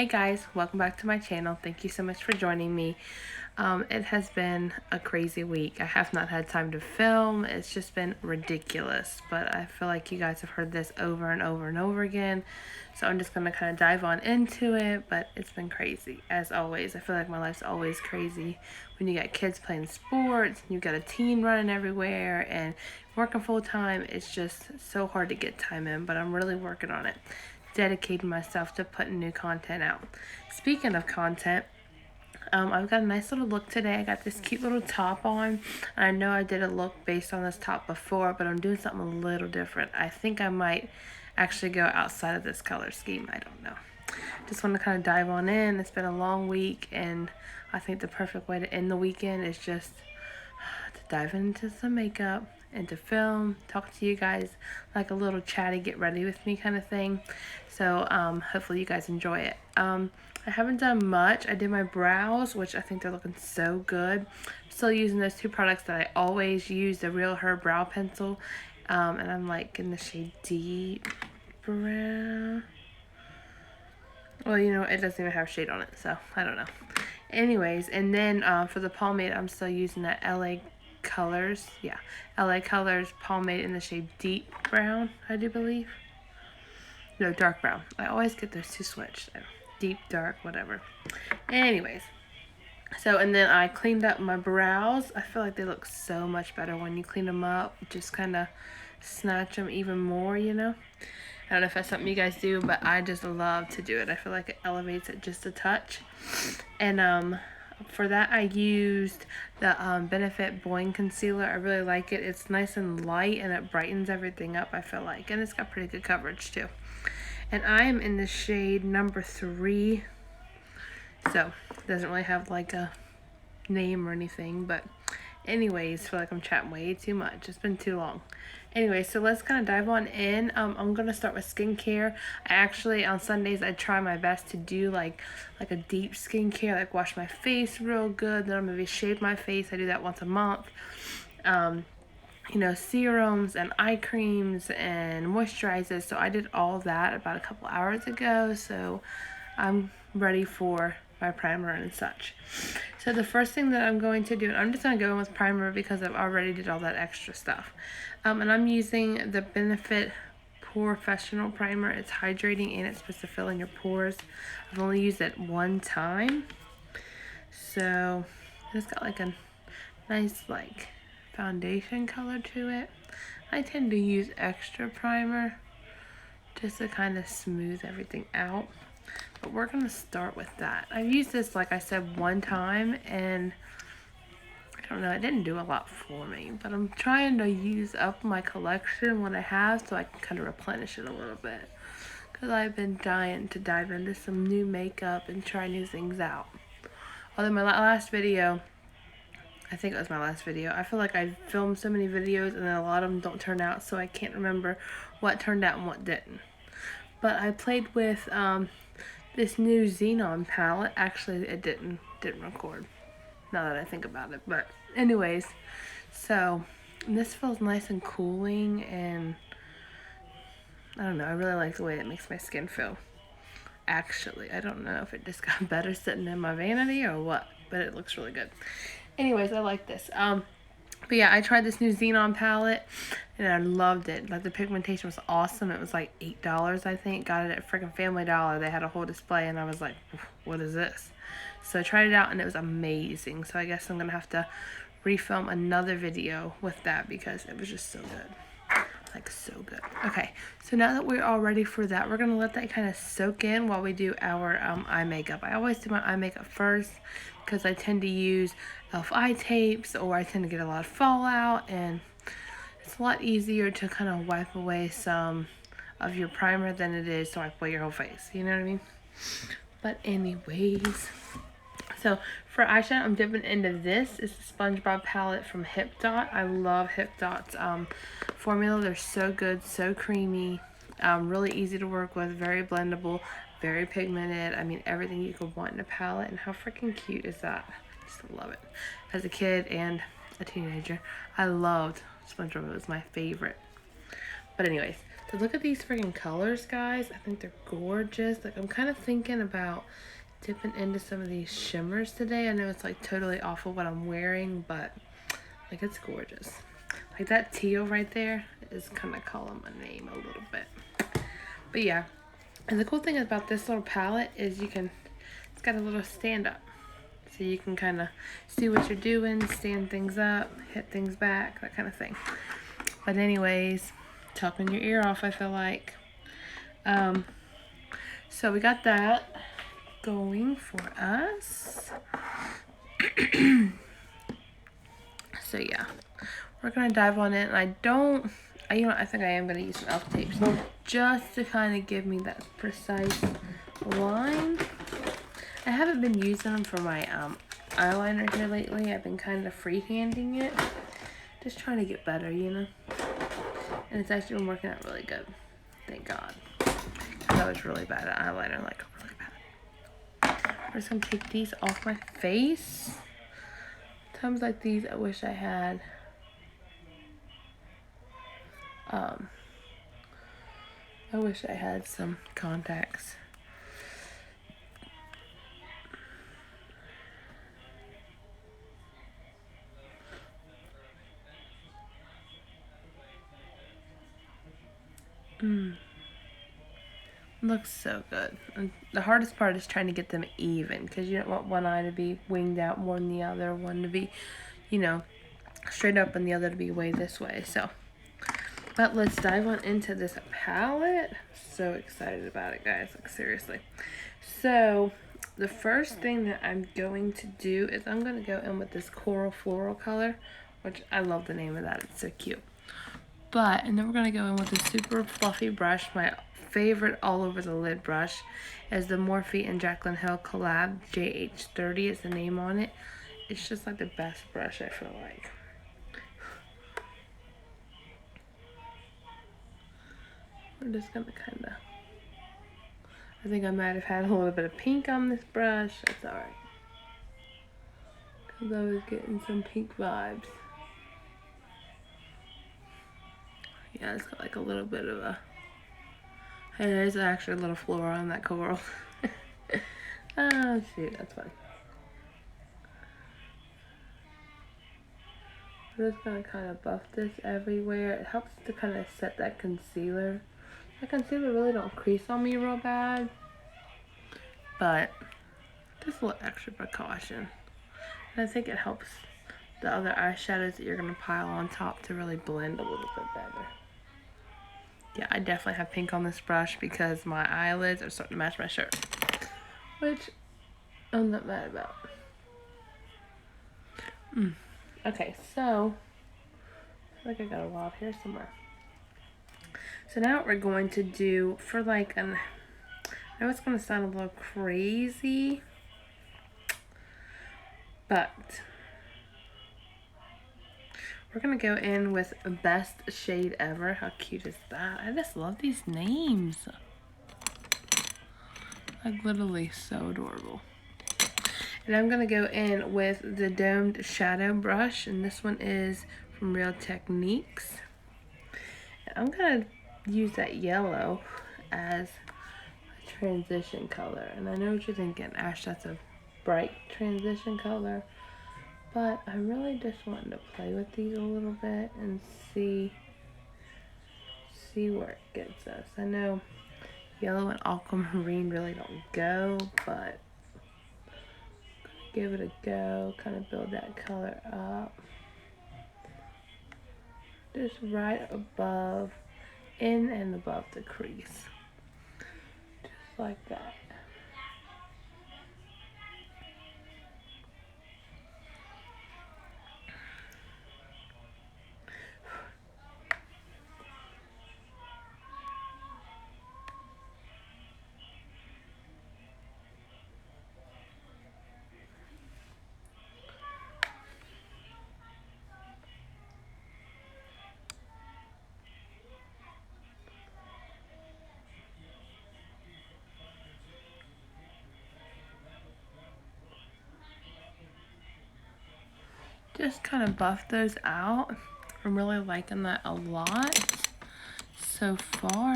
Hey guys, welcome back to my channel. Thank you so much for joining me. It has been a crazy week. I have not had time to film. It's just been ridiculous, but I feel like you guys have heard this over and over and over again. So I'm just gonna kind of dive on into it, but it's been crazy as always. I feel like my life's always crazy when you got kids playing sports, and you got a teen running everywhere and working full time. It's just so hard to get time in, but I'm really working on it. Dedicating myself to putting new content out. Speaking of content, I've got a nice little look today. I got this cute little top on. I know I did a look based on this top before, but I'm doing something a little different. I think I might actually go outside of this color scheme. I don't know. Just want to kind of dive on in. It's been a long week, and I think the perfect way to end the weekend is just to dive into some makeup and to film, talk to you guys like a little chatty, get ready with me kind of thing. So hopefully you guys enjoy it. I haven't done much. I did my brows, which I think they're looking so good. I'm still using those two products that I always use, the RealHer brow pencil, and I'm like in the shade deep brown. Well, you know, it doesn't even have shade on it, so I don't know. Anyways, and then for the pomade, I'm still using that LA Colors, LA Colors pomade in the shade deep brown, I do believe. No, dark brown. I always get those two switched. Deep, dark, whatever. Anyways, so and then I cleaned up my brows. I feel like they look so much better when you clean them up. Just kind of snatch them even more, you know. I don't know if that's something you guys do, but I just love to do it. I feel like it elevates it just a touch. And for that, I used the Benefit Boiing Concealer. I really like it. It's nice and light, and it brightens everything up, I feel like. And it's got pretty good coverage, too. And I am in the shade number 3. So, it doesn't really have, like, a name or anything. But anyways, I feel like I'm chatting way too much. It's been too long. Anyway, so let's kind of dive on in. I'm going to start with skincare. I actually, on Sundays, I try my best to do like a deep skincare, like wash my face real good. Then I'll maybe shave my face. I do that once a month. You know, serums and eye creams and moisturizers. So I did all that about a couple hours ago. So I'm ready for my primer and such. So the first thing that I'm going to do, and I'm just going to go in with primer because I've already did all that extra stuff. And I'm using the Benefit Porefessional primer. It's hydrating and it's supposed to fill in your pores. I've only used it one time. So it's got like a nice like foundation color to it. I tend to use extra primer just to kind of smooth everything out. But we're going to start with that. I've used this, like I said, one time, and I don't know, it didn't do a lot for me. But I'm trying to use up my collection, what I have, so I can kind of replenish it a little bit. Because I've been dying to dive into some new makeup and try new things out. Although my last video, I think it was my last video, I feel like I filmed so many videos and then a lot of them don't turn out, so I can't remember what turned out and what didn't. But I played with this new Xenon palette. Actually, it didn't record, now that I think about it. But anyways, so this feels nice and cooling, and I don't know, I really like the way it makes my skin feel. Actually, I don't know if it just got better sitting in my vanity or what, but it looks really good. Anyways, I like this. But yeah, I tried this new Xenon palette, and I loved it. Like, the pigmentation was awesome. It was like $8, I think. Got it at freaking Family Dollar. They had a whole display, and I was like, what is this? So I tried it out, and it was amazing. So I guess I'm going to have to refilm another video with that because it was just so good. Like, so good. Okay, so now that we're all ready for that, we're going to let that kind of soak in while we do our eye makeup. I always do my eye makeup first because I tend to use e.l.f. eye tapes, or I tend to get a lot of fallout, and it's a lot easier to kind of wipe away some of your primer than it is to wipe away your whole face. You know what I mean? But anyways, so for eyeshadow, I'm dipping into this. It's the SpongeBob palette from Hipdot. I love Hipdot's formula. They're so good, so creamy, really easy to work with, very blendable, very pigmented. I mean, everything you could want in a palette. And how freaking cute is that? I just love it. As a kid and a teenager, I loved SpongeBob. It was my favorite. But anyways, so look at these freaking colors, guys. I think they're gorgeous. Like, I'm kind of thinking about dipping into some of these shimmers today. I know it's like totally off of what I'm wearing, but like, it's gorgeous. Like, that teal right there is kind of calling my name a little bit. But yeah, and the cool thing about this little palette is it's got a little stand up. So you can kind of see what you're doing, stand things up, hit things back, that kind of thing. But anyways, talking your ear off, I feel like. So we got that going for us. So yeah, we're gonna dive on in. And I think I am gonna use some elf tapes just to kind of give me that precise line. I haven't been using them for my eyeliner here lately. I've been kind of freehanding it, just trying to get better, you know. And it's actually been working out really good, thank God. Because I was really bad at eyeliner, like really bad. I'm just gonna take these off my face. Times like these, I wish I had some contacts. Looks so good. And the hardest part is trying to get them even, because you don't want one eye to be winged out more than the other, one to be, you know, straight up and the other to be way this way. So, but let's dive on into this palette. I'm so excited about it, guys, like seriously. So the first thing that I'm going to do is I'm going to go in with this coral floral color, which I love the name of that, it's so cute. And then we're going to go in with a super fluffy brush. My favorite all over the lid brush is the Morphe and Jaclyn Hill collab. JH30 is the name on it. It's just like the best brush, I feel like. We're just going to kind of... I think I might have had a little bit of pink on this brush. That's alright. Because I was getting some pink vibes. Yeah, it's got like a little bit of a... Hey, there's actually a little flora on that coral. Oh, shoot, that's funny. I'm just going to kind of buff this everywhere. It helps to kind of set that concealer. That concealer really don't crease on me real bad. But just a little extra precaution. And I think it helps the other eyeshadows that you're going to pile on top to really blend a little bit better. Yeah, I definitely have pink on this brush because my eyelids are starting to match my shirt, which I'm not mad about. Okay, so I feel like I got a lot here somewhere. So now what we're going to do for like I know it's going to sound a little crazy, but we're going to go in with Best Shade Ever. How cute is that? I just love these names. Like literally so adorable. And I'm going to go in with the Domed Shadow Brush. And this one is from Real Techniques. And I'm going to use that yellow as a transition color. And I know what you're thinking, Ash, that's a bright transition color. But I really just wanted to play with these a little bit and see where it gets us. I know yellow and aquamarine really don't go, but give it a go. Kind of build that color up. Just right above, in and above the crease. Just like that. Just kind of buff those out. I'm really liking that a lot. so far.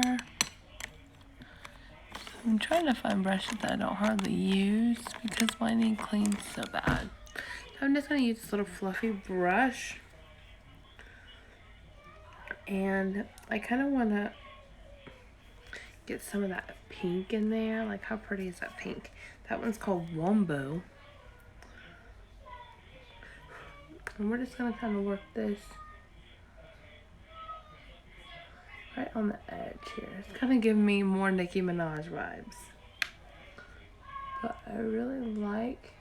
I'm trying to find brushes that I don't hardly use because mine need clean so bad. So I'm just going to use this little fluffy brush. And I kind of want to get some of that pink in there. Like, how pretty is that pink? That one's called Wombo. And we're just going to kind of work this right on the edge here. It's kind of giving me more Nicki Minaj vibes. But I really like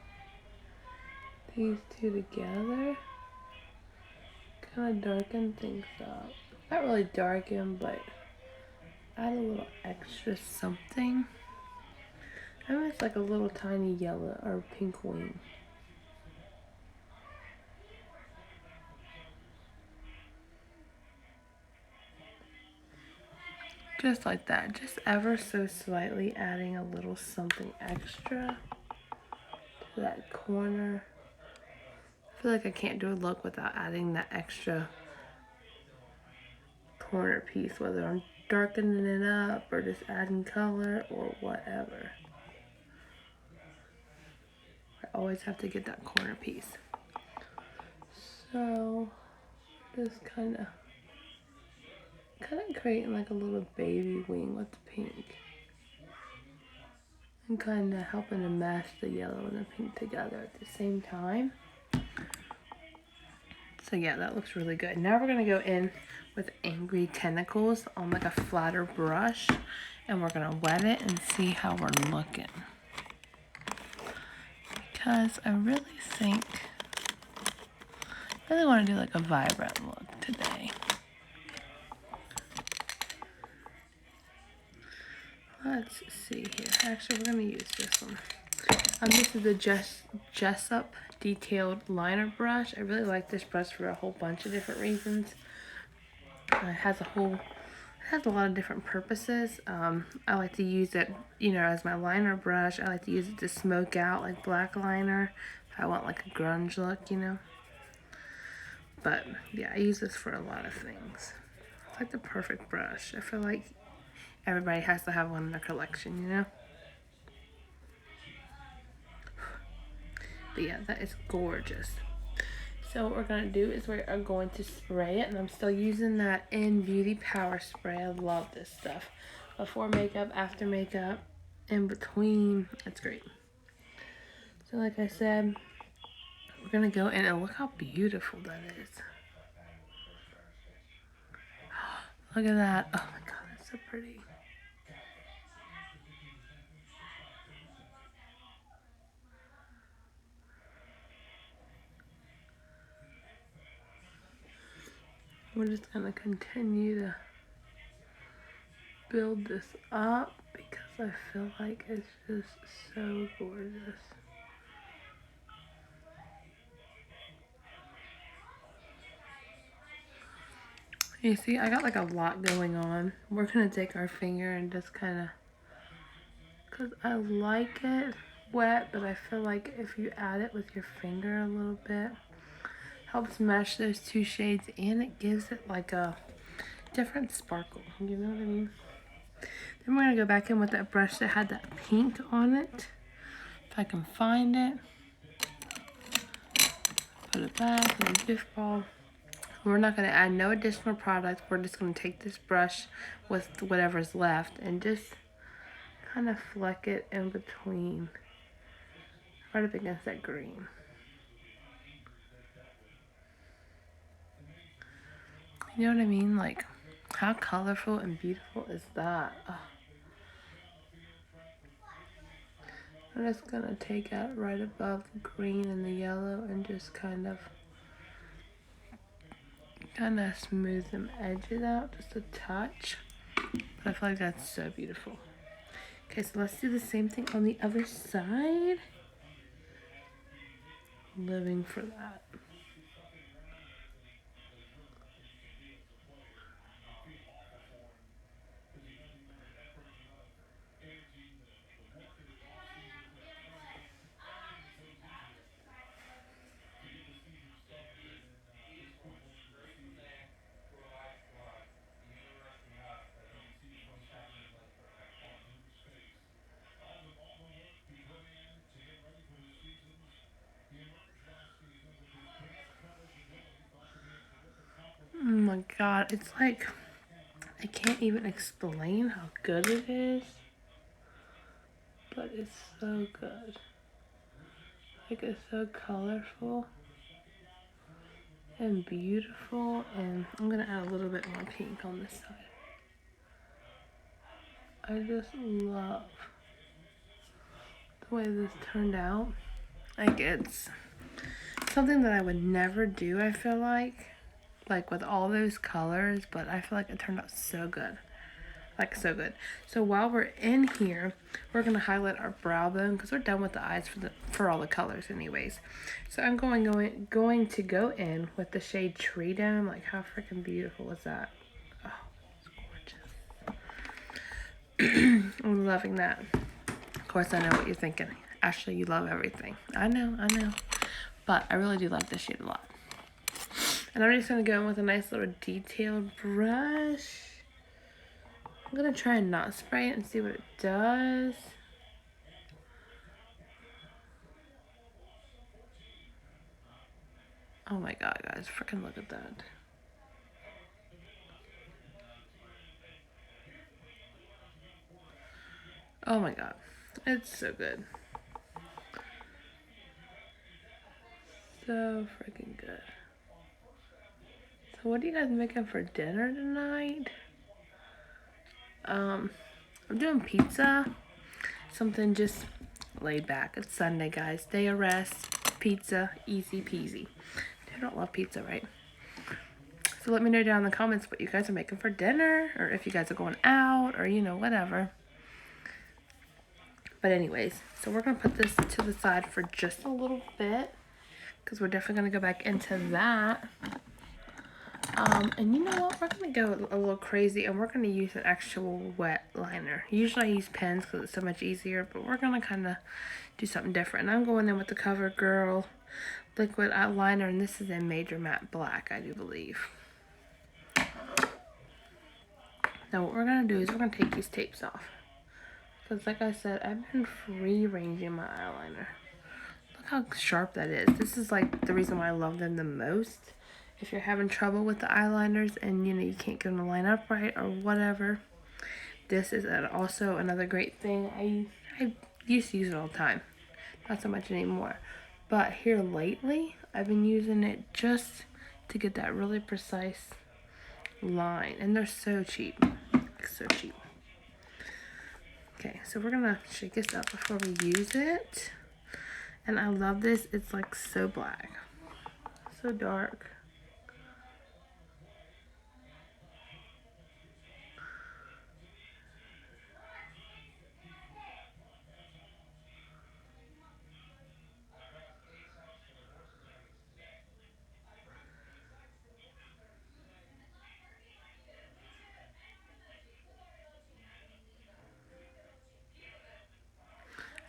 these two together. Kind of darken things up. Not really darken, but add a little extra something. Almost like a little tiny yellow or pink wing. Just like that. Just ever so slightly adding a little something extra to that corner. I feel like I can't do a look without adding that extra corner piece, whether I'm darkening it up or just adding color or whatever. I always have to get that corner piece. So just kind of creating like a little baby wing with the pink. And kind of helping to match the yellow and the pink together at the same time. So yeah, that looks really good. Now we're going to go in with Angry Tentacles on like a flatter brush. And we're going to wet it and see how we're looking. Because I really want to do like a vibrant look today. Let's see here. Actually, we're going to use this one. This is the Jessup Detailed Liner Brush. I really like this brush for a whole bunch of different reasons. It has a lot of different purposes. I like to use it, as my liner brush. I like to use it to smoke out like black liner if I want like a grunge look, But yeah, I use this for a lot of things. It's like the perfect brush. I feel like everybody has to have one in their collection, But yeah, that is gorgeous. So what we're going to do is we are going to spray it. And I'm still using that In Beauty Power Spray. I love this stuff. Before makeup, after makeup, in between. It's great. So like I said, we're going to go in and look how beautiful that is. Look at that. Oh my god, that's so pretty. We're just going to continue to build this up because I feel like it's just so gorgeous. You see, I got like a lot going on. We're going to take our finger and just kind of, because I like it wet, but I feel like if you add it with your finger a little bit, helps mesh those two shades and it gives it like a different sparkle. You know what I mean? Then we're going to go back in with that brush that had that pink on it. If I can find it. Put it back in the gift ball. We're not going to add no additional product. We're just going to take this brush with whatever's left and just kind of fleck it in between. Right up against that green. You know what I mean? Like, how colorful and beautiful is that? Oh. I'm just going to take out right above the green and the yellow and just kind of smooth them edges out just a touch. But I feel like that's so beautiful. Okay, so let's do the same thing on the other side. Living for that. my god, it's like, I can't even explain how good it is, but it's so good. Like, it's so colorful and beautiful, and I'm gonna add a little bit more pink on this side. I just love the way this turned out. Like, it's something that I would never do, I feel like with all those colors, but I feel like it turned out so good. Like, so good. So while we're in here, we're gonna highlight our brow bone because we're done with the eyes for all the colors anyways. So I'm going to go in with the shade Tree Dome. Like, how freaking beautiful is that? Oh, it's gorgeous. I'm loving that. Of course, I know what you're thinking. Ashley, you love everything. I know. But I really do like this shade a lot. And I'm just gonna go in with a nice little detailed brush. I'm gonna try and not spray it and see what it does. Oh my god, guys, freaking look at that. Oh my god, it's so good. So freaking good. So what are you guys making for dinner tonight? I'm doing pizza. Something just laid back. It's Sunday, guys. Day of rest. Pizza. Easy peasy. I don't love pizza, right? So let me know down in the comments what you guys are making for dinner, or if you guys are going out, or, you know, whatever. But anyways, so we're going to put this to the side for just a little bit, because we're definitely going to go back into that. And you know what? We're going to go a little crazy, and we're going to use an actual wet liner. Usually I use pens because it's so much easier, but we're going to kind of do something different. And I'm going in with the Covergirl liquid eyeliner, and this is in Major Matte Black, I do believe. Now what we're going to do is we're going to take these tapes off. Because like I said, I've been free ranging my eyeliner. Look how sharp that is. This is like the reason why I love them the most. If you're having trouble with the eyeliners and, you know, you can't get them to line up right or whatever, this is also another great thing. I used to use it all the time. Not so much anymore. But here lately, I've been using it just to get that really precise line. And they're so cheap. So cheap. Okay, so we're gonna shake this up before we use it. And I love this. It's like so black. So dark.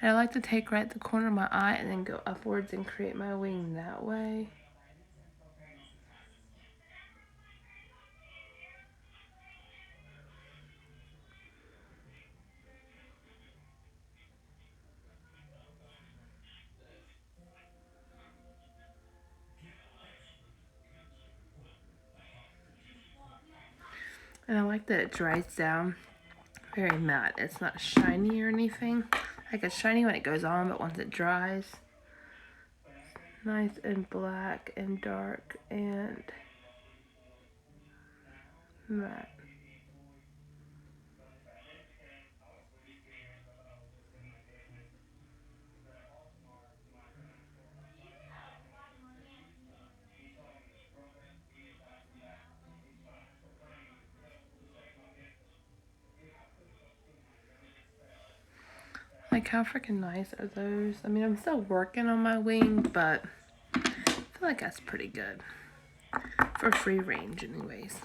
And I like to take right at the corner of my eye and then go upwards and create my wing that way. And I like that it dries down very matte. It's not shiny or anything. Like, it's shiny when it goes on, but once it dries, nice and black and dark and matte. Like, how freaking nice are those? I mean, I'm still working on my wing, but I feel like that's pretty good. For free range, anyways.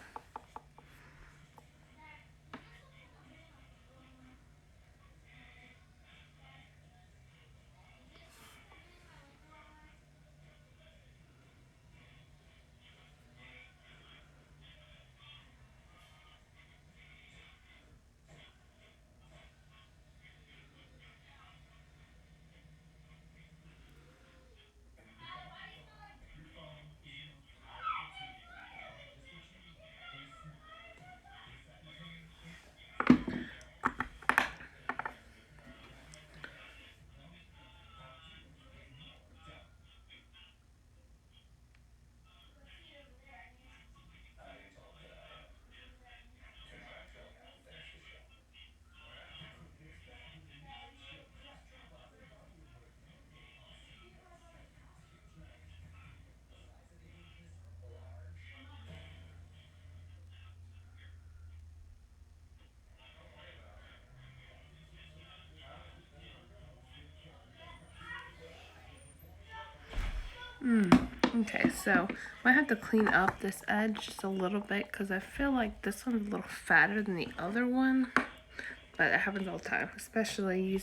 Okay, so I have to clean up this edge just a little bit because I feel like this one's a little fatter than the other one. But it happens all the time, especially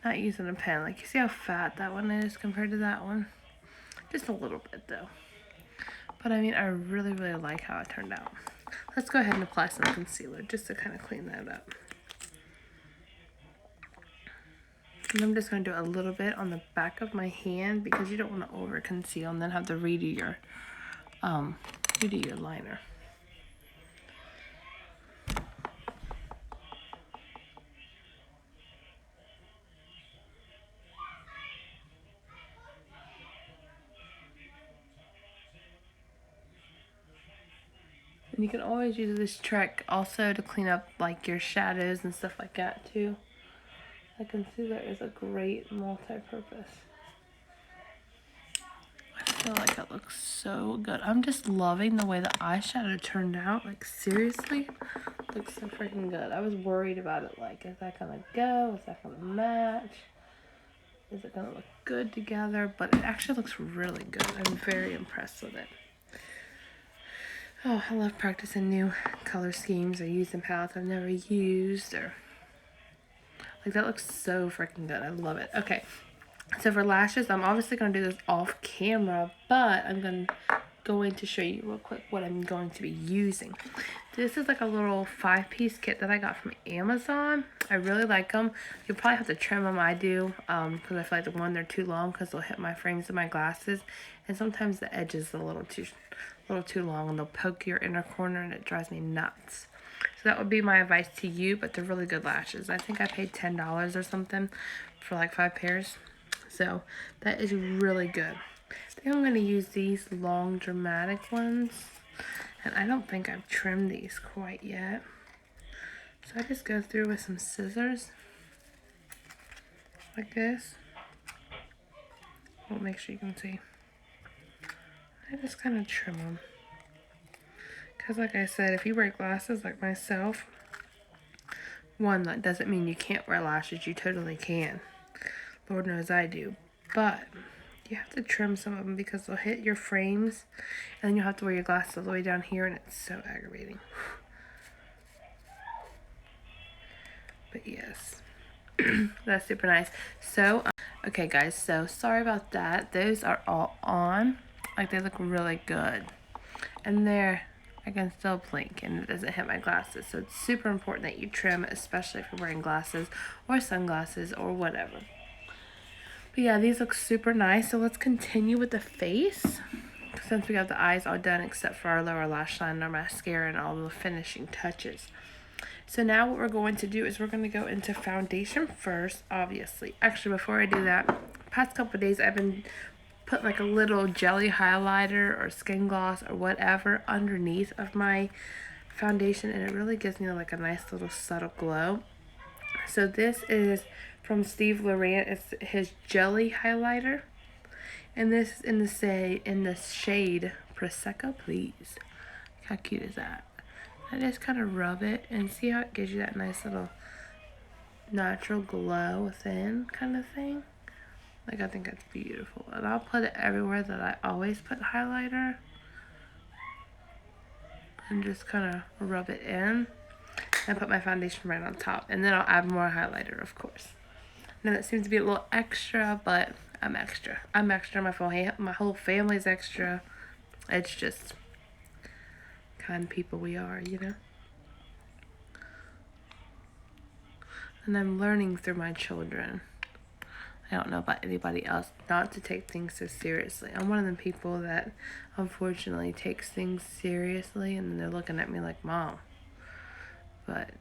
not using a pen. Like, you see how fat that one is compared to that one? Just a little bit though. But I mean, I really, really like how it turned out. Let's go ahead and apply some concealer just to kind of clean that up. And I'm just going to do a little bit on the back of my hand because you don't want to over conceal and then have to redo your liner. And you can always use this trick also to clean up like your shadows and stuff like that too. The concealer is a great multi-purpose. I feel like it looks so good. I'm just loving the way the eyeshadow turned out. Like, seriously, it looks so freaking good. I was worried about it. Like, is that gonna go? Is that gonna match? Is it gonna look good together? But it actually looks really good. I'm very impressed with it. Oh, I love practicing new color schemes or using palettes I've never used, or like, that looks so freaking good. I love it. Okay, so for lashes, I'm obviously going to do this off camera, but I'm going to show you real quick what I'm going to be using. This is like a little 5-piece kit that I got from Amazon. I really like them. You'll probably have to trim them. I do, because I feel like they're too long because they'll hit my frames of my glasses, and sometimes the edge is a little too long and they'll poke your inner corner and it drives me nuts. So that would be my advice to you, but they're really good lashes. I think I paid $10 or something for like 5 pairs. So that is really good. I think I'm going to use these long dramatic ones. And I don't think I've trimmed these quite yet. So I just go through with some scissors. Like this. I'll make sure you can see. I just kind of trim them. Because like I said, if you wear glasses like myself, one, that doesn't mean you can't wear lashes. You totally can. Lord knows I do. But you have to trim some of them because they'll hit your frames. And then you'll have to wear your glasses all the way down here, and it's so aggravating. But yes. That's super nice. So, okay guys, so sorry about that. Those are all on. Like, they look really good. And I can still blink and it doesn't hit my glasses. So it's super important that you trim, especially if you're wearing glasses or sunglasses or whatever. But yeah, these look super nice. So let's continue with the face. Since we got the eyes all done except for our lower lash line, our mascara, and all the finishing touches. So now what we're going to do is we're going to go into foundation first, obviously. Actually, before I do that, past couple of days I've been putting like a little jelly highlighter or skin gloss or whatever underneath of my foundation, and it really gives me like a nice little subtle glow. So this is from Steve Laurant. It's his jelly highlighter, and this is in the shade Prosecco, please. How cute is that? I just kind of rub it and see how it gives you that nice little natural glow within kind of thing. Like, I think that's beautiful. And I'll put it everywhere that I always put highlighter. And just kind of rub it in. And put my foundation right on top. And then I'll add more highlighter, of course. Now that seems to be a little extra, but I'm extra. I'm extra. My whole family's extra. It's just kind people we are, you know. And I'm learning through my children. I don't know about anybody else, not to take things so seriously. I'm one of the people that unfortunately takes things seriously, and then they're looking at me like, Mom. But,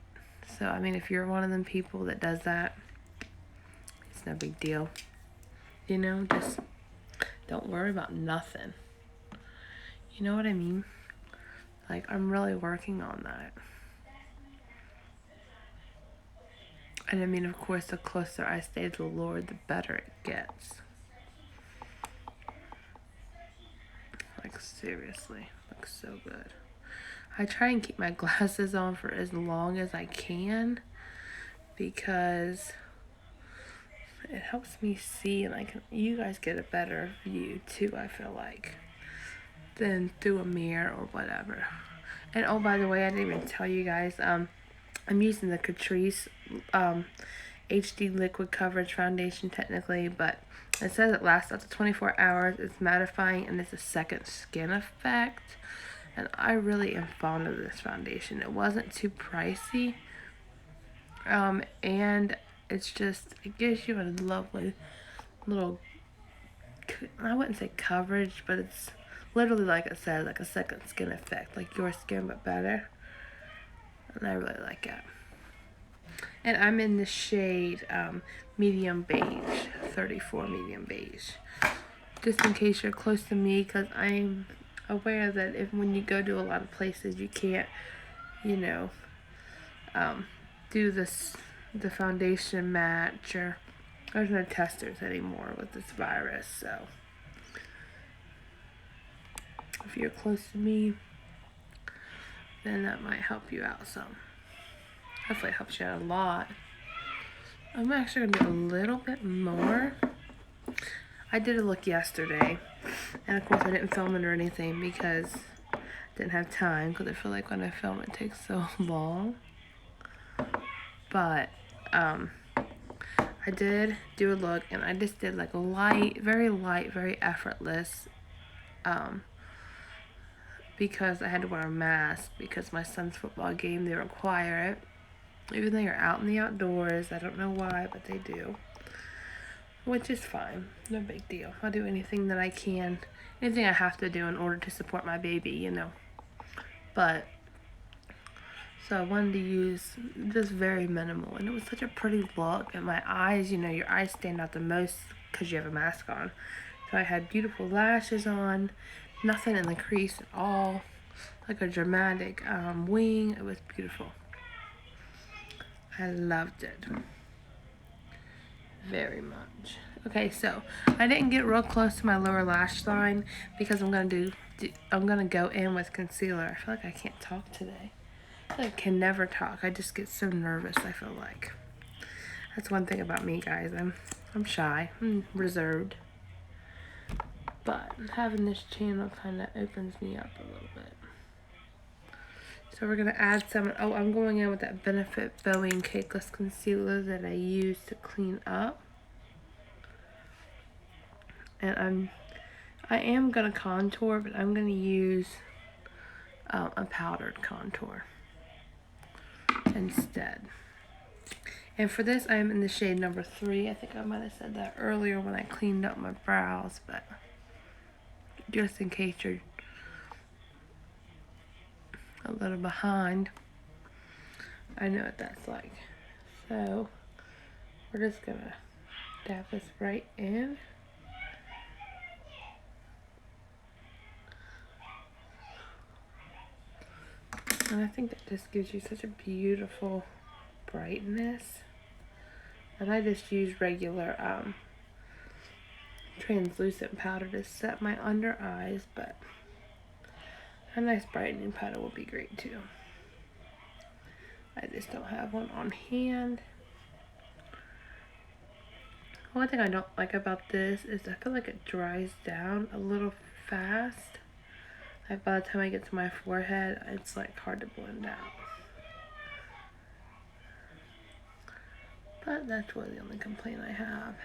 so, I mean, if you're one of them people that does that, it's no big deal. You know, just don't worry about nothing. You know what I mean? Like, I'm really working on that. And I mean, of course, the closer I stay to the Lord, the better it gets. Like, seriously, looks so good. I try and keep my glasses on for as long as I can because it helps me see, and you guys get a better view too, I feel like, than through a mirror or whatever. And oh, by the way, I didn't even tell you guys, I'm using the Catrice HD liquid coverage foundation technically, but it says it lasts up to 24 hours. It's mattifying and it's a second skin effect. And I really am fond of this foundation. It wasn't too pricey. And it's just, it gives you a lovely little, I wouldn't say coverage, but it's literally, like it says, like a second skin effect, like your skin but better. And I really like it. And I'm in the shade medium beige, 34 medium beige. Just in case you're close to me, because I'm aware that when you go to a lot of places, you can't, you know, do the foundation match, or there's no testers anymore with this virus. So if you're close to me, then that might help you out some. Hopefully it helps you out a lot. I'm actually gonna do a little bit more. I did a look yesterday, and of course I didn't film it or anything because I didn't have time, because I feel like when I film it takes so long. But I did do a look, and I just did like light, very effortless, because I had to wear a mask because my son's football game, they require it. Even though you're out in the outdoors, I don't know why, but they do. Which is fine, no big deal. I'll do anything that I can, anything I have to do in order to support my baby, you know. But, so I wanted to use just very minimal, and it was such a pretty look. And my eyes, you know, your eyes stand out the most because you have a mask on. So I had beautiful lashes on, nothing in the crease at all, like a dramatic wing. It was beautiful. I loved it very much. Okay, so I didn't get real close to my lower lash line because I'm gonna go in with concealer. I feel like I can't talk today. I can never talk. I just get so nervous, I feel like. That's one thing about me, guys. I'm shy. I'm reserved. But having this channel kind of opens me up a little bit. So we're going to add some, I'm going in with that Benefit Boiing Cakeless Concealer that I used to clean up. And I am going to contour, but I'm going to use a powdered contour instead. And for this, I'm in the shade number 3. I think I might have said that earlier when I cleaned up my brows, but just in case you're a little behind, I know what that's like. So we're just gonna dab this right in. And I think that just gives you such a beautiful brightness. And I just use regular translucent powder to set my under eyes, but a nice brightening powder will be great too. I just don't have one on hand. One thing I don't like about this is I feel like it dries down a little fast. Like by the time I get to my forehead, it's like hard to blend out. But that's really the only complaint I have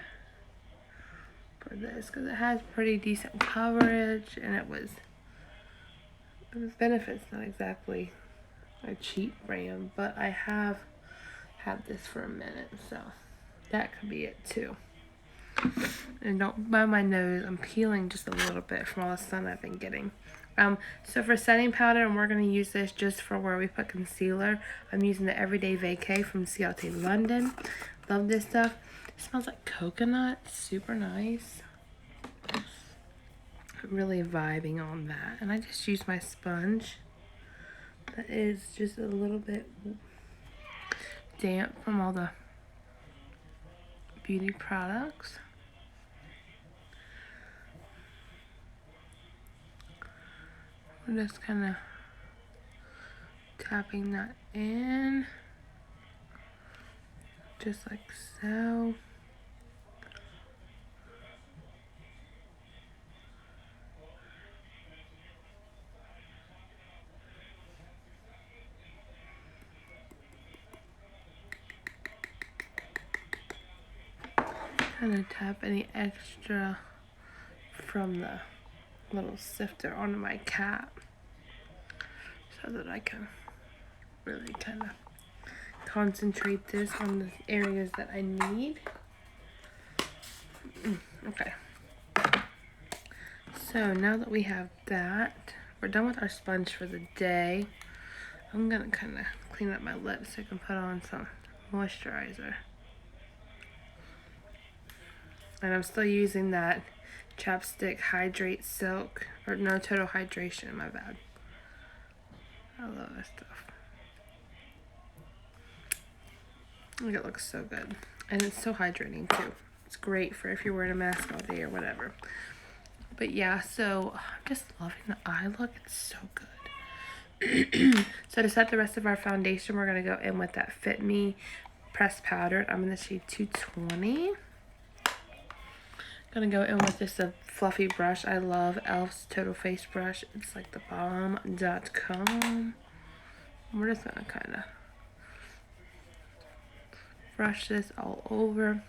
for this, because it has pretty decent coverage, and it was Benefit's not exactly a cheap brand, but I have had this for a minute, so that could be it too. And don't by my nose, I'm peeling just a little bit from all the sun I've been getting. So for setting powder, and we're going to use this just for where we put concealer, I'm using the Everyday Vacay from Ciaté London. Love this stuff. It smells like coconut, super nice. Really vibing on that. And I just use my sponge that is just a little bit damp from all the beauty products. We're just kind of tapping that in, just like so. kind of tap any extra from the little sifter onto my cap so that I can really kind of concentrate this on the areas that I need. Okay. So now that we have that, we're done with our sponge for the day. I'm gonna kind of clean up my lips so I can put on some moisturizer. And I'm still using that Chapstick Hydrate Silk, or no, Total Hydration, my bad. I love this stuff. Look, it looks so good. And it's so hydrating too. It's great for if you're wearing a mask all day or whatever. But yeah, so I'm just loving the eye look. It's so good. So to set the rest of our foundation, we're going to go in with that Fit Me pressed powder. I'm in the shade 220. Gonna go in with just a fluffy brush. I love e.l.f.'s Total Face Brush. It's like the bomb.com. We're just gonna kind of brush this all over.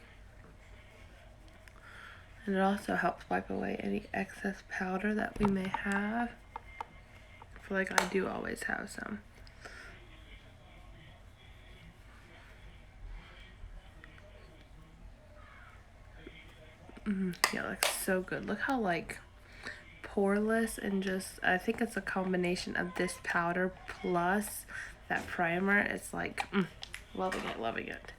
And it also helps wipe away any excess powder that we may have. I feel like I do always have some. Yeah, it looks so good. Look how like poreless and just, I think it's a combination of this powder plus that primer. It's like, loving it, loving it.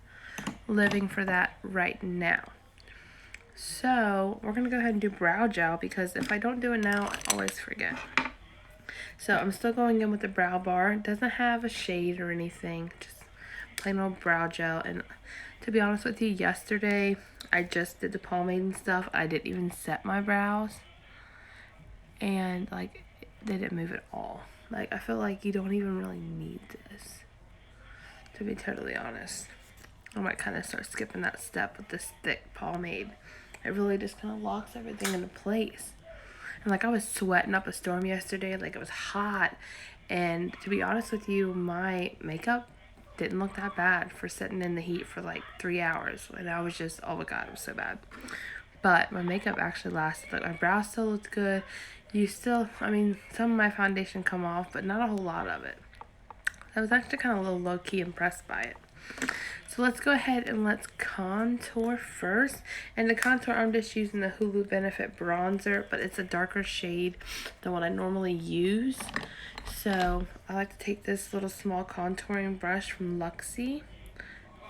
Living for that right now. So we're gonna go ahead and do brow gel because if I don't do it now, I always forget. So I'm still going in with the brow bar. It doesn't have a shade or anything, just plain old brow gel. And to be honest with you, yesterday I just did the pomade and stuff. I didn't even set my brows, and like they didn't move at all. Like I feel like you don't even really need this, to be totally honest. I might kind of start skipping that step with this thick pomade. It really just kind of locks everything into place. And like I was sweating up a storm yesterday, like it was hot. And to be honest with you, my makeup didn't look that bad for sitting in the heat for like 3 hours. And I was just, oh my god, it was so bad. But my makeup actually lasted. Like my brow still looked good. You still, I mean, some of my foundation come off, but not a whole lot of it. I was actually kind of a little low-key impressed by it. So let's go ahead and let's contour first. And the contour, I'm just using the Hoola Benefit bronzer, but it's a darker shade than what I normally use. So I like to take this little small contouring brush from Luxie.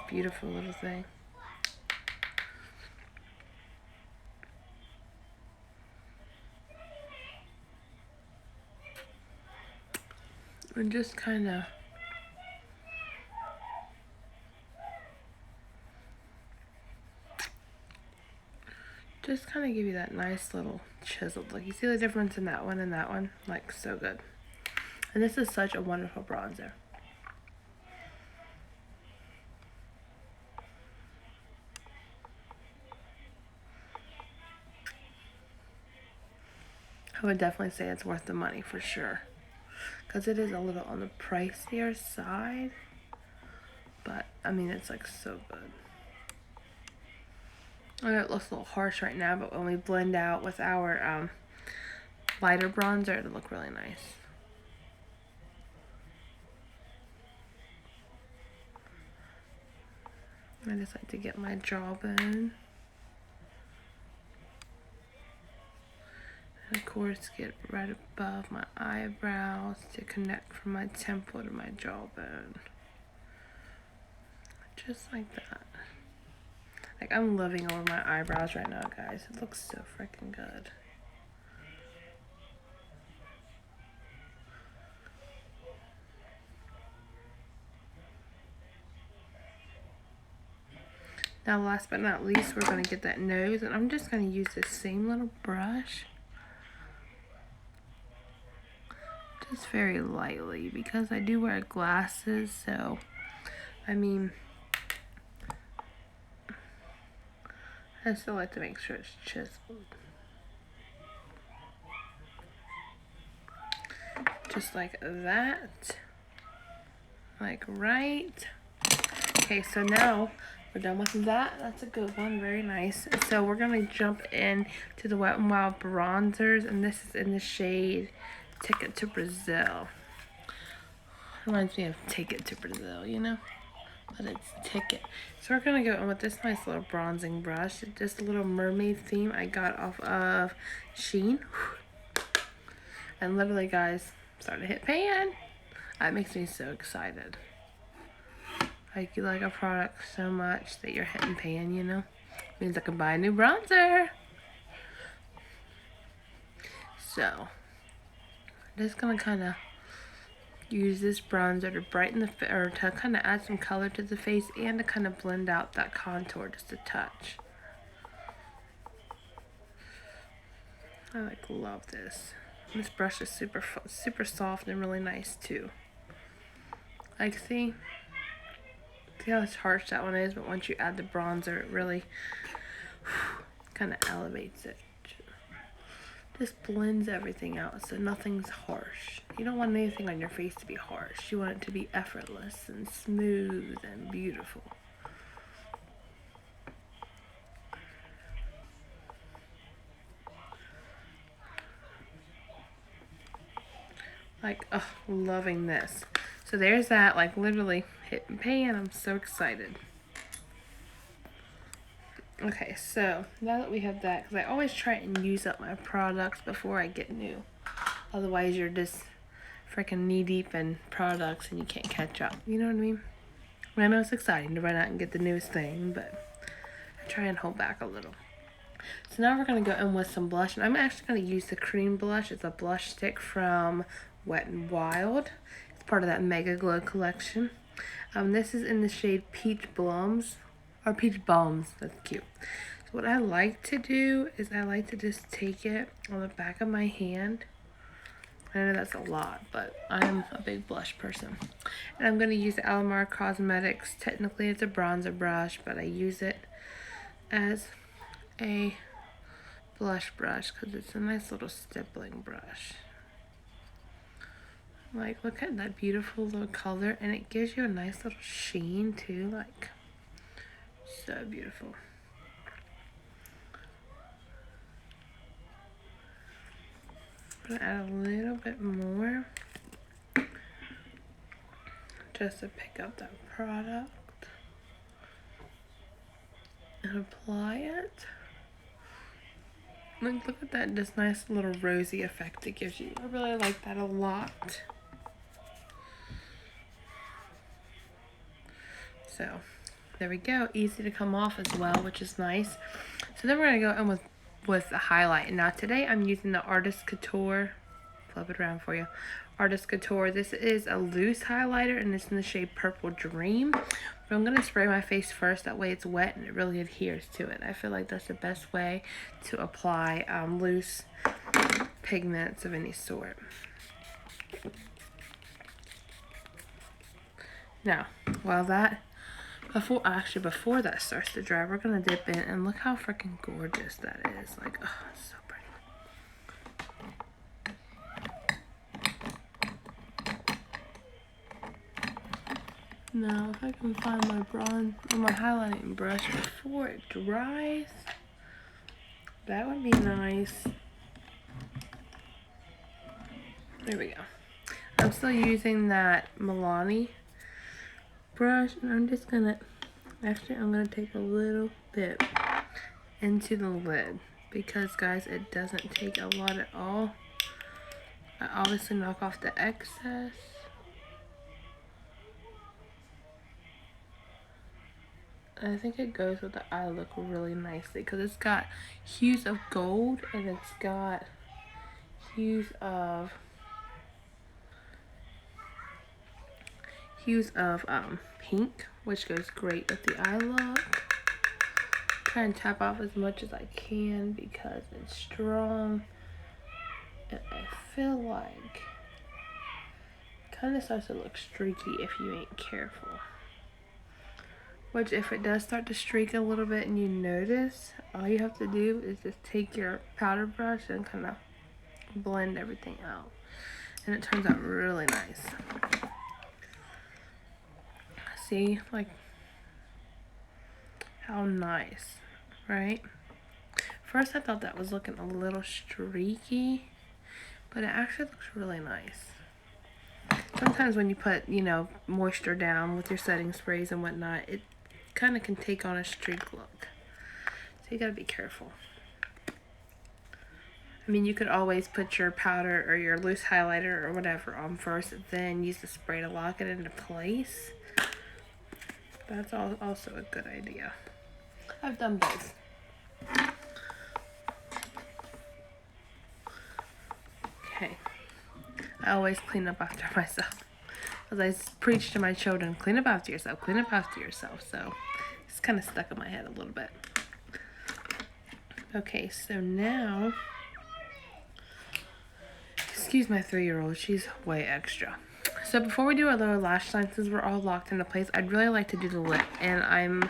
Beautiful little thing. And just kind of give you that nice little chiseled look. You see the difference in that one and that one? Like, so good. And this is such a wonderful bronzer. I would definitely say it's worth the money for sure. Because it is a little on the pricier side. But, I mean, it's like so good. I know it looks a little harsh right now, but when we blend out with our lighter bronzer, it'll look really nice. I just like to get my jawbone. And of course, get right above my eyebrows to connect from my temple to my jawbone. Just like that. Like, I'm loving over my eyebrows right now, guys. It looks so freaking good. Now, last but not least, we're going to get that nose. And I'm just going to use this same little brush. Just very lightly. Because I do wear glasses, so, I mean, I still like to make sure it's chiseled. Just like that. Like right. Okay, so now we're done with that. That's a good one. Very nice. So we're going to jump in to the Wet n Wild bronzers. And this is in the shade Ticket to Brazil. Reminds me of Ticket to Brazil, you know? But it's Ticket. So we're going to go in with this nice little bronzing brush. Just a little mermaid theme I got off of Shein. And literally, guys, started to hit pan. That makes me so excited. Like, you like a product so much that you're hitting pan, you know? Means I can buy a new bronzer. So, I'm just gonna kind of use this bronzer to brighten the or to kind of add some color to the face and to kind of blend out that contour just a touch. I like love this. This brush is super soft and really nice too. Like, see how harsh that one is, but once you add the bronzer, it really kind of elevates it. Just blends everything out so nothing's harsh. You don't want anything on your face to be harsh. You want it to be effortless and smooth and beautiful. Like, oh, loving this. So there's that, like, literally hitting pan. I'm so excited. Okay, so now that we have that, because I always try and use up my products before I get new. Otherwise, you're just freaking knee-deep in products and you can't catch up. You know what I mean? I know it's exciting to run out and get the newest thing, but I try and hold back a little. So now we're going to go in with some blush. And I'm actually going to use the cream blush. It's a blush stick from Wet n Wild. It's part of that Mega Glow collection. This is in the shade Peach Blums. Or Peach Balms. That's cute. So what I like to do is I like to just take it on the back of my hand. I know that's a lot, but I'm a big blush person. And I'm going to use the Alamar Cosmetics. Technically it's a bronzer brush, but I use it as a blush brush because it's a nice little stippling brush. Like, look at that beautiful little color, and it gives you a nice little sheen too. Like, so beautiful. I'm gonna add a little bit more just to pick up that product and apply it. Like, look at that, this nice little rosy effect it gives you. I really like that a lot. So there we go, easy to come off as well, which is nice. So then we're gonna go in with the highlight. Now today I'm using the Artist Couture, flip it around for you, Artist Couture. This is a loose highlighter and it's in the shade Purple Dream. But I'm gonna spray my face first, that way it's wet and it really adheres to it. I feel like that's the best way to apply loose pigments of any sort. Now, while that before that starts to dry, we're gonna dip in and look how freaking gorgeous that is. Like, oh, it's so pretty. Now, if I can find my my highlighting brush before it dries, that would be nice. There we go. I'm still using that Milani brush, and I'm just gonna I'm gonna take a little bit into the lid because, guys, it doesn't take a lot at all. I obviously knock off the excess. And I think it goes with the eye look really nicely because it's got hues of gold and it's got hues of pink, which goes great with the eye look. Try and tap off as much as I can because it's strong, and I feel like it kind of starts to look streaky if you ain't careful. Which, if it does start to streak a little bit and you notice, all you have to do is just take your powder brush and kind of blend everything out, and it turns out really nice. See, like, How nice, right? First I thought that was looking a little streaky, but it actually looks really nice. Sometimes when you put, you know, moisture down with your setting sprays and whatnot, it kind of can take on a streak look. So you gotta be careful. I mean, you could always put your powder or your loose highlighter or whatever on first, then use the spray to lock it into place. That's also a good idea. I've done both. Okay. I always clean up after myself. As I preach to my children, clean up after yourself, clean up after yourself. So it's kind of stuck in my head a little bit. Okay, so now, excuse my 3-year-old, she's way extra. So before we do our little lash line, since we're all locked into place, I'd really like to do the lip. And I'm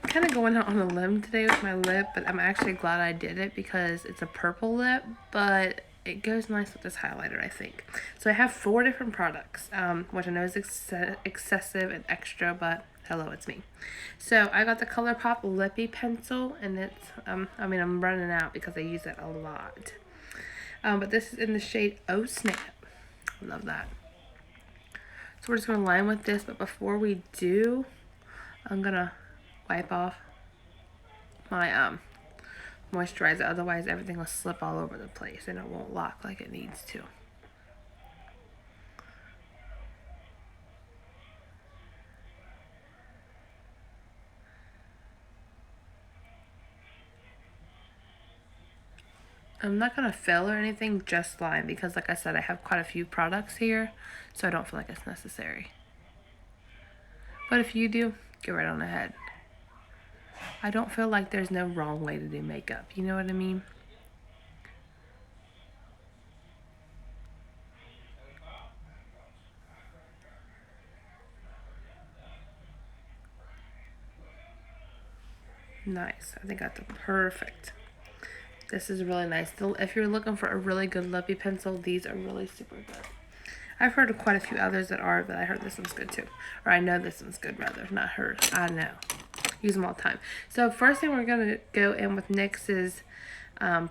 kind of going out on a limb today with my lip, but I'm actually glad I did it because it's a purple lip, but it goes nice with this highlighter, I think. So I have 4 different products, which I know is excessive and extra, but hello, it's me. So I got the ColourPop Lippie pencil, and it's, I mean, I'm running out because I use it a lot. But this is in the shade Oh Snap. Love that. So we're just going to line with this, but before we do, I'm going to wipe off my moisturizer. Otherwise, everything will slip all over the place and it won't lock like it needs to. I'm not going to fill or anything, just line, because like I said, I have quite a few products here, so I don't feel like it's necessary. But if you do, get right on ahead. I don't feel like there's no wrong way to do makeup, you know what I mean? Nice. I think that's perfect. This is really nice. If you're looking for a really good lippy pencil, these are really super good. I've heard of quite a few others that are, but I heard this one's good too. Or I know this one's good, rather. Not heard. I know. Use them all the time. So first thing we're going to go in with NYX's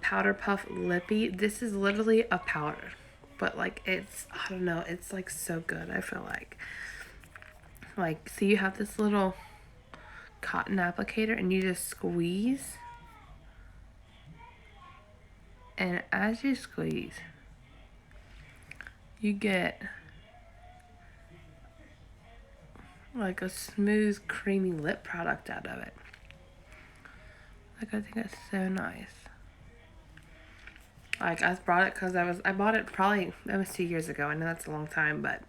Powder Puff Lippy. This is literally a powder. But like it's, I don't know, it's like so good, I feel like. Like, so you have this little cotton applicator and you just squeeze. And as you squeeze, you get like a smooth, creamy lip product out of it. Like, I think that's so nice. Like, I brought it because I bought it probably almost 2 years ago. I know that's a long time, but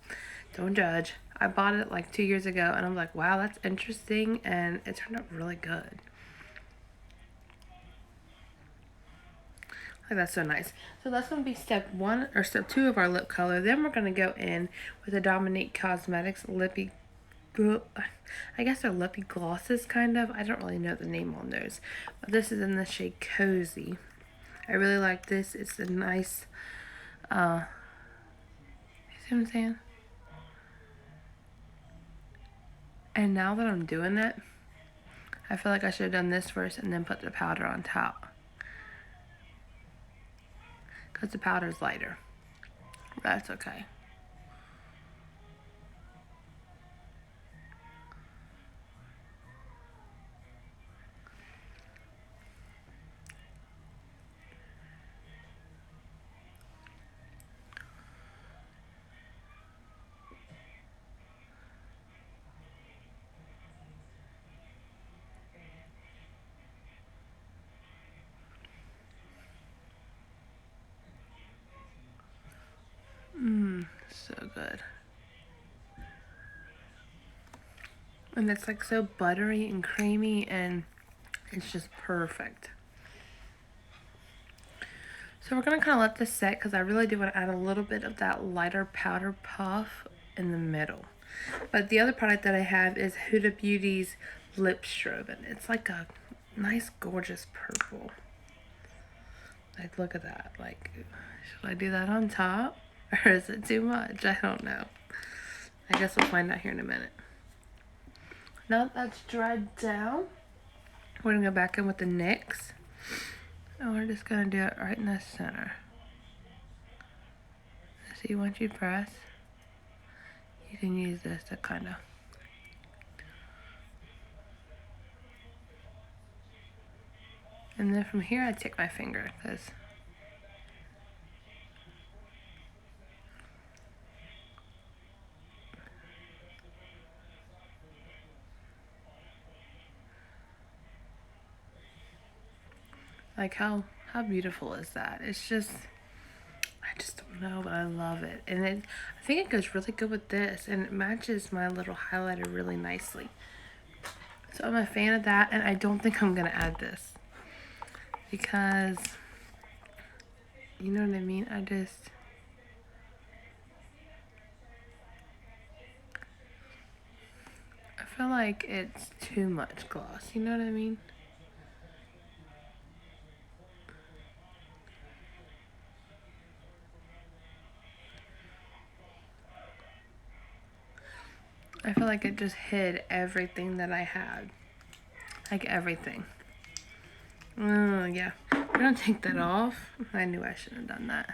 don't judge. I bought it like 2 years ago, and I'm like, wow, that's interesting, and it turned out really good. Like, that's so nice. So that's going to be step 1 or step 2 of our lip color. Then we're going to go in with the Dominique Cosmetics Lippy, I guess they're lippy glosses, kind of. I don't really know the name on those. But this is in the shade Cozy. I really like this. It's a nice, you see what I'm saying? And now that I'm doing it, I feel like I should have done this first and then put the powder on top. Because the powder's lighter. That's okay. So good. And it's like so buttery and creamy, and it's just perfect. So we're going to kind of let this set because I really do want to add a little bit of that lighter powder puff in the middle. But the other product that I have is Huda Beauty's Lip Strobe, and it's like a nice, gorgeous purple. Like, look at that. Like, should I do that on top? Or is it too much? I don't know. I guess we'll find out here in a minute. Now that that's dried down, We're gonna go back in with the NYX. And we're just gonna do it right in the center. See, once you press, you can use this to kind of and then from here I take my finger because like how beautiful is that? It's just, I just don't know, but I love it. And I think it goes really good with this, and it matches my little highlighter really nicely. So I'm a fan of that, and I don't think I'm gonna add this because, you know what I mean? I feel like it's too much gloss, you know what I mean? I feel like it just hid everything that I had. Like everything. Yeah. I'm gonna take that off. I knew I shouldn't have done that.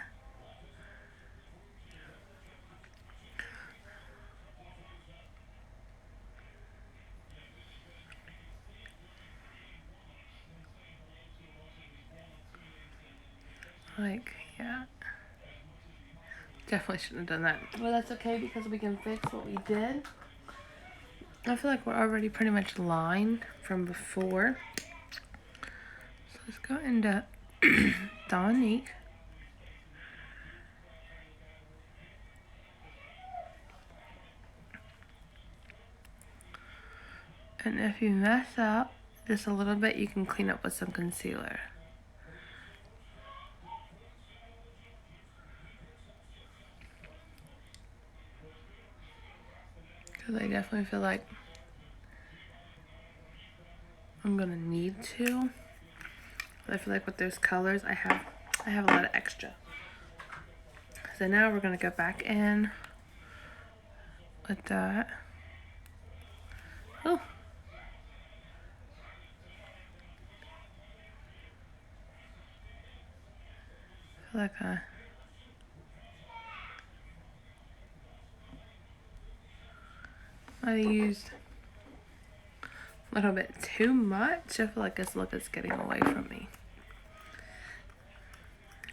Like, yeah. Definitely shouldn't have done that. Well, that's okay because we can fix what we did. I feel like we're already pretty much lined from before. So let's go into Dominique. And if you mess up just a little bit, you can clean up with some concealer. Because I definitely feel like I'm gonna need to. I feel like with those colors, I have a lot of extra. So now we're gonna go back in with that. Oh. I feel like I used a little bit too much. I feel like this look is getting away from me.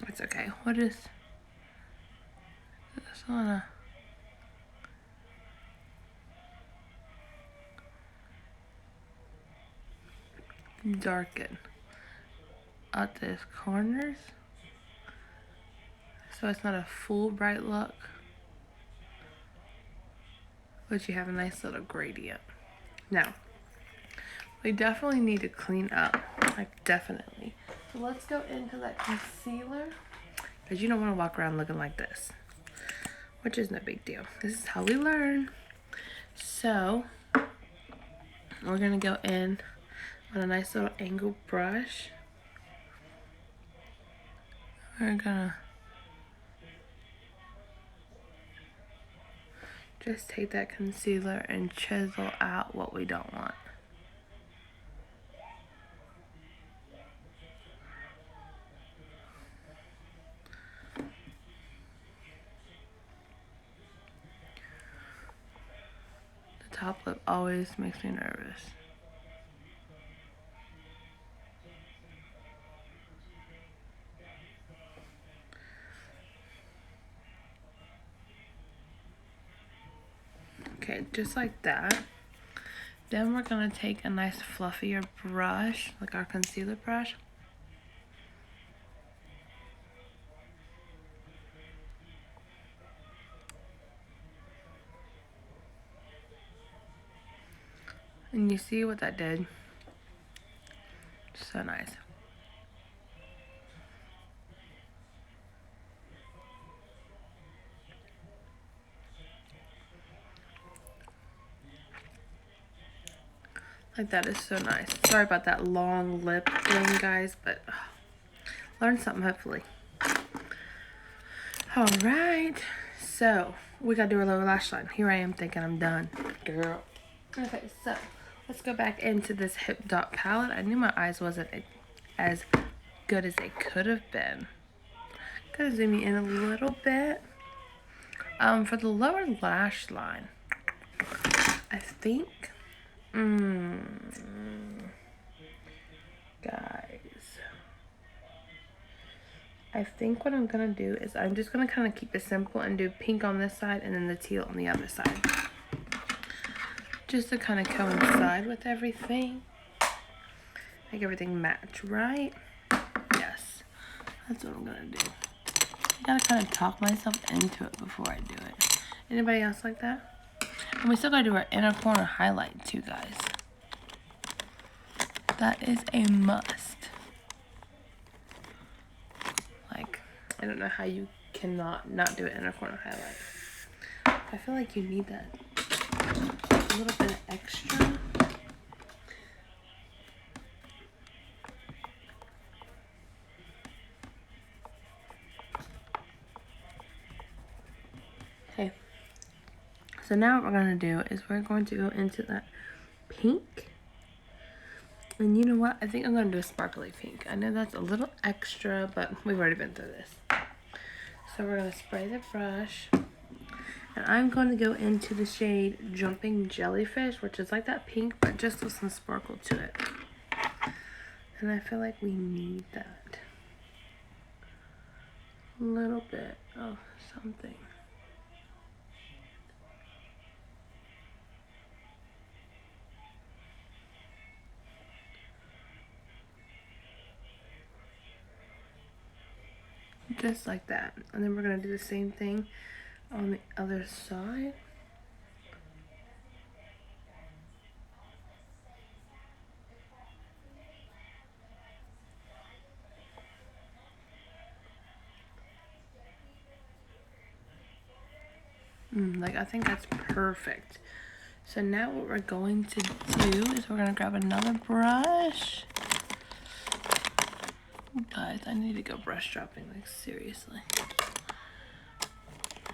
It's okay. What is this on darken at these corners so it's not a full bright look, but you have a nice little gradient. Now we definitely need to clean up, like definitely. So let's go into that concealer because you don't want to walk around looking like this, which is no big deal. This is how we learn. So we're gonna go in on a nice little angled brush. We're gonna just take that concealer and chisel out what we don't want. The top lip always makes me nervous. Okay, just like that. Then we're gonna take a nice fluffier brush, like our concealer brush. And you see what that did? So nice. Like that is so nice. Sorry about that long lip thing, guys, but learn something hopefully. All right, so we gotta do our lower lash line. Here I am thinking I'm done, girl. Okay, so Let's go back into this Hipdot palette. I knew my eyes wasn't as good as they could have been. Gonna zoom you in a little bit. For the lower lash line, I think, guys, I think what I'm gonna do is I'm just gonna kind of keep it simple and do pink on this side and then the teal on the other side. Just to kind of coincide with everything. Make everything match, right? Yes, that's what I'm gonna do. I gotta kind of talk myself into it before I do it. Anybody else like that? And we still gotta do our inner corner highlight too, guys. That is a must. Like, I don't know how you cannot not do an inner corner highlight. I feel like you need that a little bit of extra. Okay. So now what we're gonna do is we're going to go into that pink. And you know what? I think I'm gonna do a sparkly pink. I know that's a little extra, but we've already been through this. So we're gonna spray the brush. And I'm going to go into the shade Jumping Jellyfish, which is like that pink, but just with some sparkle to it. And I feel like we need that. A little bit of something. Just like that. And then we're going to do the same thing on the other side. Like, I think that's perfect. So now what we're going to do is we're going to grab another brush. Guys, I need to go brush dropping, like, seriously.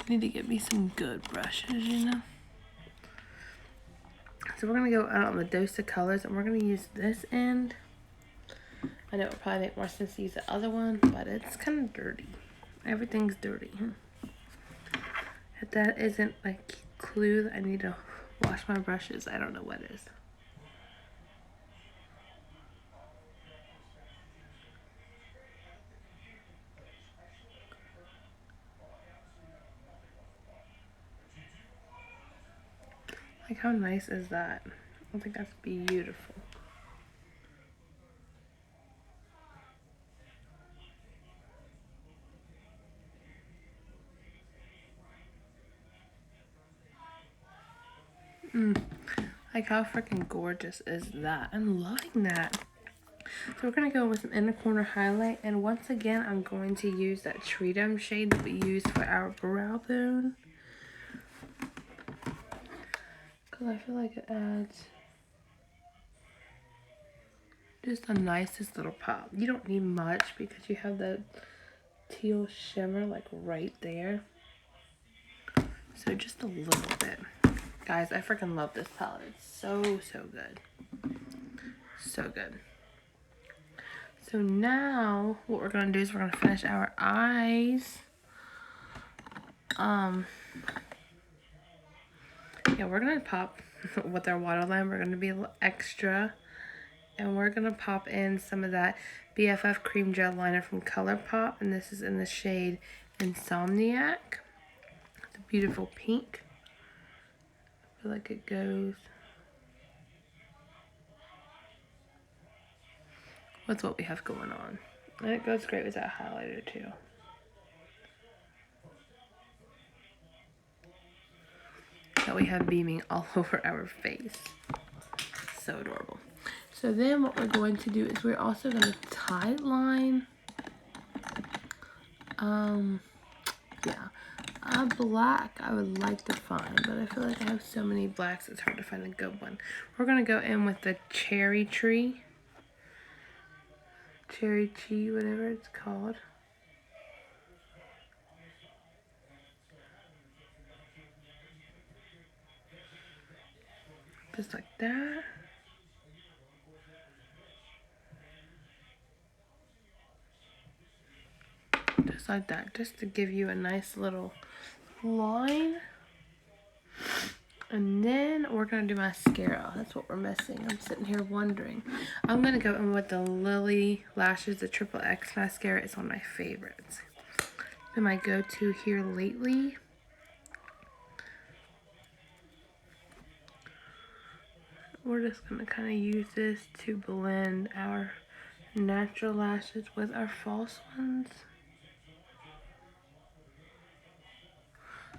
I need to get me some good brushes, you know? So we're going to go out on the dose of colors, and we're going to use this end. I know it would probably make more sense to use the other one, but it's kind of dirty. Everything's dirty. If that isn't like clue that I need to wash my brushes, I don't know what is. Like, how nice is that? I think that's beautiful. Like, how freaking gorgeous is that? I'm loving that. So we're going to go with some inner corner highlight. And once again, I'm going to use that Treatum shade that we used for our brow bone. Because I feel like it adds just the nicest little pop. You don't need much because you have the teal shimmer like right there. So just a little bit. Guys, I freaking love this palette. It's so good. So good. So now what we're gonna do is we're gonna finish our eyes. Yeah, we're gonna pop with our waterline. We're gonna be a little extra. And we're gonna pop in some of that BFF cream gel liner from ColourPop. And this is in the shade Insomniac. It's a beautiful pink. I feel like it goes with what we have going on. And it goes great with that highlighter too. That we have beaming all over our face. So adorable. So then what we're going to do is we're also going to tight line. Yeah. A black I would like to find, but I feel like I have so many blacks it's hard to find a good one. We're going to go in with the Cherry Chree. Cherry Chree, whatever it's called. Just like that. Just like that, just to give you a nice little line. And then we're going to do mascara. That's what we're missing. I'm sitting here wondering. I'm going to go in with the Lily Lashes, the Triple X mascara. It's one of my favorites. Been my go-to here lately. We're just going to kind of use this to blend our natural lashes with our false ones.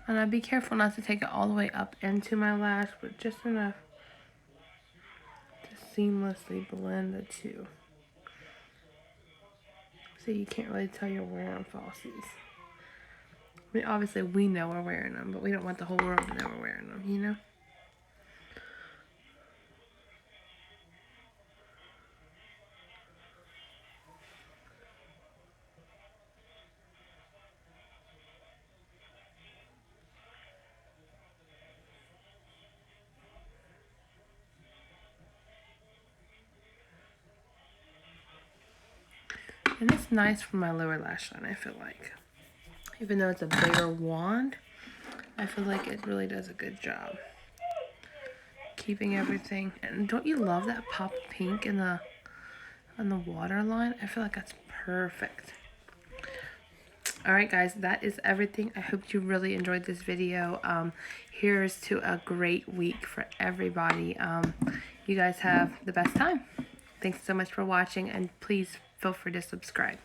And I'd be careful not to take it all the way up into my lash, but just enough to seamlessly blend the two. So you can't really tell you're wearing falsies. I mean, obviously we know we're wearing them, but we don't want the whole world to know we're wearing them, you know? And it's nice for my lower lash line, I feel like. Even though it's a bigger wand, I feel like it really does a good job keeping everything. And don't you love that pop of pink in the waterline? I feel like that's perfect. Alright guys, that is everything. I hope you really enjoyed this video. Here's to a great week for everybody. You guys have the best time. Thanks so much for watching, and please feel free to subscribe.